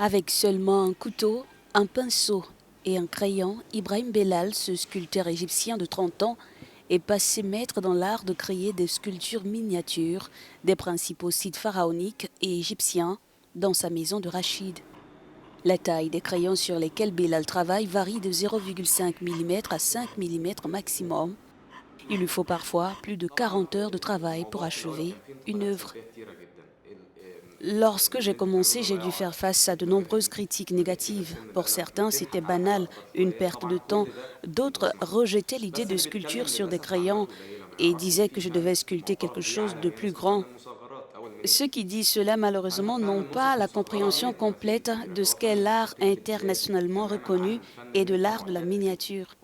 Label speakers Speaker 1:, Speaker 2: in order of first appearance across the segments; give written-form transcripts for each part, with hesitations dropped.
Speaker 1: Avec seulement un couteau, un pinceau et un crayon, Ibrahim Bellal, ce sculpteur égyptien de 30 ans, est passé maître dans l'art de créer des sculptures miniatures des principaux sites pharaoniques et égyptiens dans sa maison de Rachid. La taille des crayons sur lesquels Bellal travaille varie de 0,5 mm à 5 mm maximum. Il lui faut parfois plus de 40 heures de travail pour achever une œuvre. Lorsque j'ai commencé, j'ai dû faire face à de nombreuses critiques négatives. Pour certains, c'était banal, une perte de temps. D'autres rejetaient l'idée de sculpture sur des crayons et disaient que je devais sculpter quelque chose de plus grand. Ceux qui disent cela, malheureusement, n'ont pas la compréhension complète de ce qu'est l'art internationalement reconnu et de l'art de la miniature.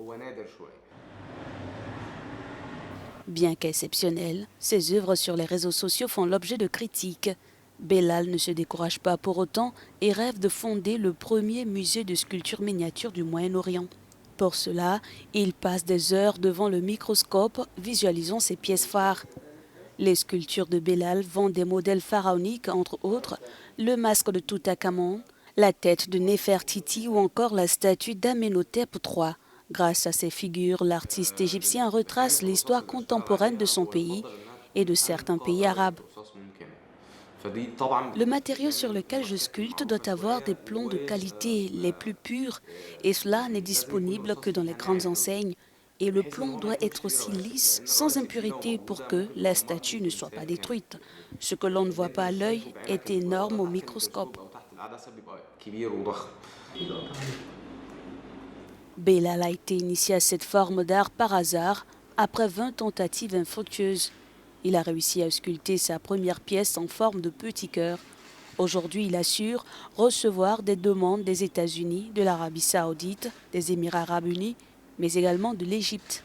Speaker 1: Bien qu'exceptionnelles, ces œuvres sur les réseaux sociaux font l'objet de critiques. Bellal ne se décourage pas pour autant et rêve de fonder le premier musée de sculpture miniature du Moyen-Orient. Pour cela, il passe des heures devant le microscope visualisant ses pièces phares. Les sculptures de Bellal vendent des modèles pharaoniques, entre autres le masque de Toutankhamon, la tête de Néfertiti ou encore la statue d'Amenhotep III. Grâce à ces figures, l'artiste égyptien retrace l'histoire contemporaine de son pays et de certains pays arabes. Le matériau sur lequel je sculpte doit avoir des plombs de qualité les plus purs et cela n'est disponible que dans les grandes enseignes. Et le plomb doit être aussi lisse, sans impurité pour que la statue ne soit pas détruite. Ce que l'on ne voit pas à l'œil est énorme au microscope. Bellal a été initié à cette forme d'art par hasard après 20 tentatives infructueuses. Il a réussi à sculpter sa première pièce en forme de petit cœur. Aujourd'hui, il assure recevoir des demandes des États-Unis, de l'Arabie saoudite, des Émirats arabes unis, mais également de l'Égypte.